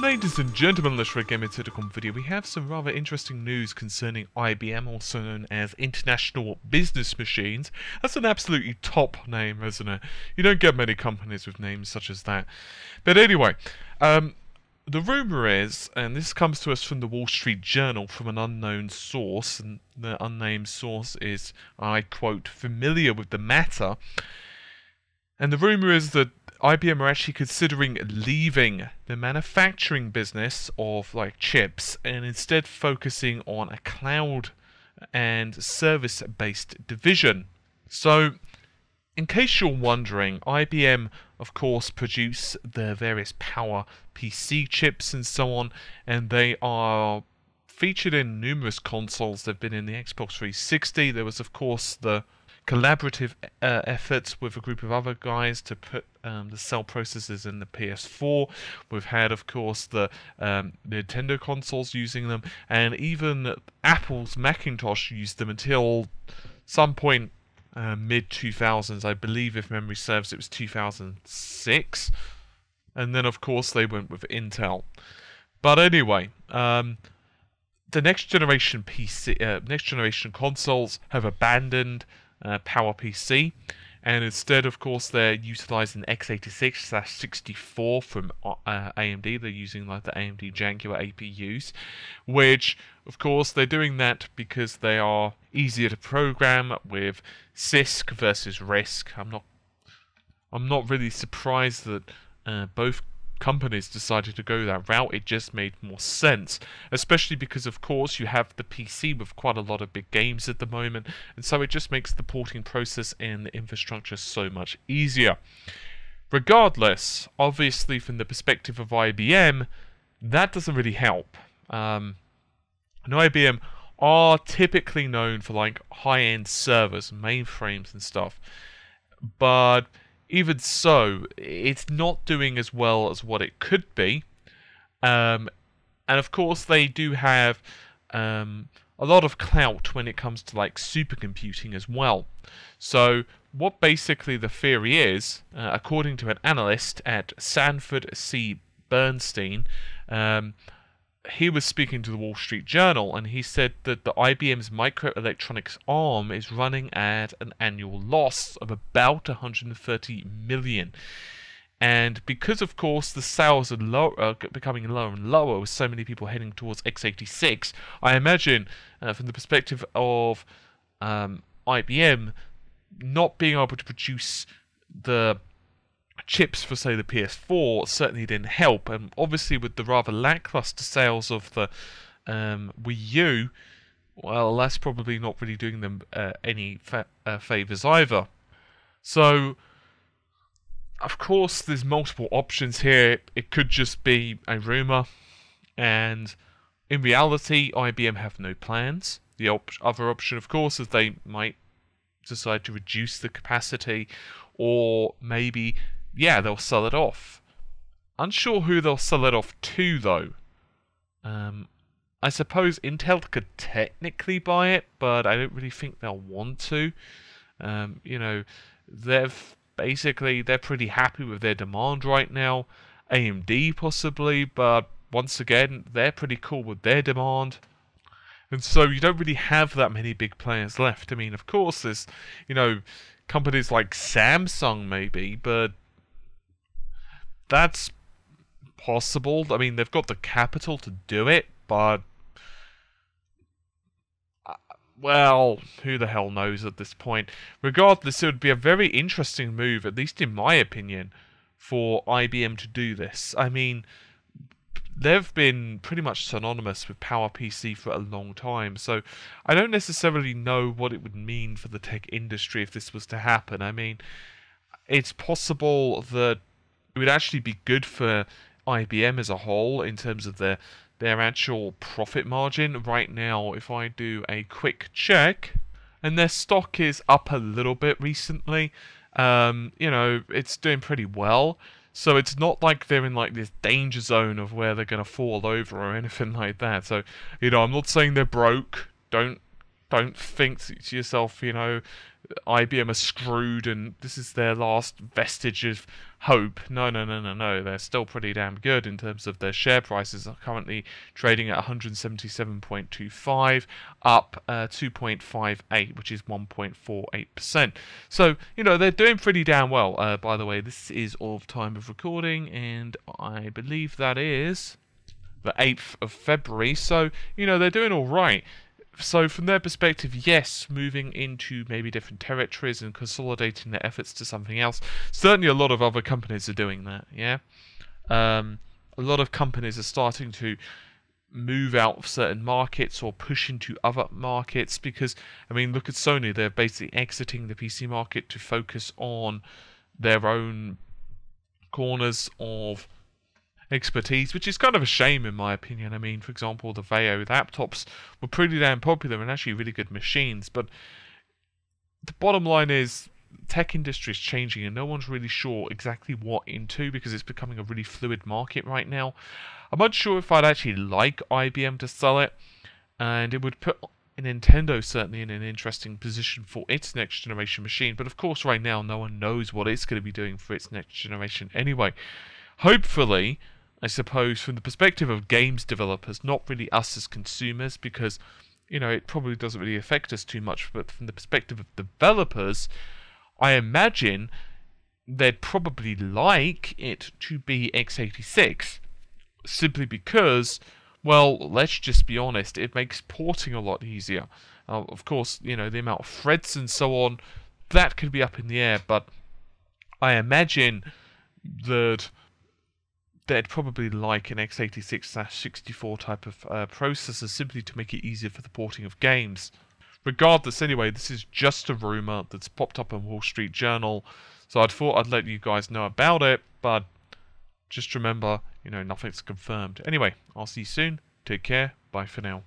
Ladies and gentlemen, let's again into the video. We have some rather interesting news concerning IBM, also known as International Business Machines. That's an absolutely top name, isn't it? You don't get many companies with names such as that. But anyway, the rumor is, and this comes to us from the Wall Street Journal from an unknown source, and the unnamed source is, I quote, familiar with the matter. And the rumor is that IBM are actually considering leaving the manufacturing business of like chips and instead focusing on a cloud and service-based division. So, in case you're wondering, IBM of course produce their various PowerPC chips and so on, and they are featured in numerous consoles. They've been in the Xbox 360. There was of course the collaborative efforts with a group of other guys to put the cell processors in the PS4. We've had, of course, the Nintendo consoles using them, and even Apple's Macintosh used them until some point mid-2000s, I believe, if memory serves, it was 2006. And then, of course, they went with Intel. But anyway, the next generation consoles have abandoned PowerPC, and instead, of course, they're utilizing x86/64 from AMD. They're using like the AMD Jaguar APUs, which, of course, they're doing that because they are easier to program with CISC versus RISC. I'm not really surprised that both companies decided to go that route. It just made more sense, especially because of course you have the PC with quite a lot of big games at the moment, and so it just makes the porting process and the infrastructure so much easier. Regardless, obviously from the perspective of IBM, that doesn't really help. And IBM are typically known for like high-end servers, mainframes and stuff, but even so, it's not doing as well as what it could be. And of course, they do have a lot of clout when it comes to like supercomputing as well. So what basically the theory is, according to an analyst at Sanford C. Bernstein, he was speaking to the Wall Street Journal, and he said that the IBM's microelectronics arm is running at an annual loss of about 130 million. And because, of course, the sales are becoming lower and lower with so many people heading towards x86, I imagine, from the perspective of IBM, not being able to produce the chips for, say, the PS4 certainly didn't help, and obviously with the rather lackluster sales of the Wii U, well, that's probably not really doing them any favours either. So, of course, there's multiple options here. It could just be a rumour, and in reality, IBM have no plans. The other option, of course, is they might decide to reduce the capacity, or maybe they'll sell it off. Unsure who they'll sell it off to, though. I suppose Intel could technically buy it, but I don't really think they'll want to. You know, they're pretty happy with their demand right now. AMD possibly, but once again, they're pretty cool with their demand. And so you don't really have that many big players left. I mean, of course, there's, companies like Samsung maybe, but that's possible. I mean, they've got the capital to do it, but well, who the hell knows at this point. Regardless, it would be a very interesting move, at least in my opinion, for IBM to do this. I mean, they've been pretty much synonymous with PowerPC for a long time, so I don't necessarily know what it would mean for the tech industry if this was to happen. I mean, it's possible that it would actually be good for IBM as a whole in terms of their actual profit margin. Right now, if I do a quick check, and their stock is up a little bit recently, it's doing pretty well. So it's not like they're in like this danger zone of where they're going to fall over or anything like that. So, I'm not saying they're broke. Don't Don't think to yourself, you know, IBM are screwed and this is their last vestige of hope. No, no, no, no, no. They're still pretty damn good in terms of their share prices. Are currently trading at 177.25, up 2.58, which is 1.48%. So, you know, they're doing pretty damn well. By the way, this is all time of recording, and I believe that is the 8th of February. So, you know, they're doing all right. So from their perspective, yes, moving into maybe different territories and consolidating their efforts to something else. Certainly a lot of other companies are doing that, yeah? A lot of companies are starting to move out of certain markets or push into other markets because, I mean, look at Sony. They're basically exiting the PC market to focus on their own corners of expertise, which is kind of a shame in my opinion. I mean, for example, the Vaio laptops were pretty damn popular and actually really good machines, but the bottom line is tech industry is changing and no one's really sure exactly what into because it's becoming a really fluid market right now. I'm unsure if I'd actually like IBM to sell it, and it would put Nintendo certainly in an interesting position for its next generation machine, but of course right now no one knows what it's going to be doing for its next generation anyway. Hopefully, I suppose, from the perspective of games developers, not really us as consumers, because, you know, it probably doesn't really affect us too much, but from the perspective of developers, I imagine they'd probably like it to be x86, simply because, well, let's just be honest, it makes porting a lot easier. Of course, you know, the amount of threads and so on, that could be up in the air, but I imagine that they'd probably like an x86/64 type of processor simply to make it easier for the porting of games. Regardless, anyway, this is just a rumor that's popped up in Wall Street Journal, so I thought I'd let you guys know about it, but just remember, you know, nothing's confirmed. Anyway, I'll see you soon. Take care. Bye for now.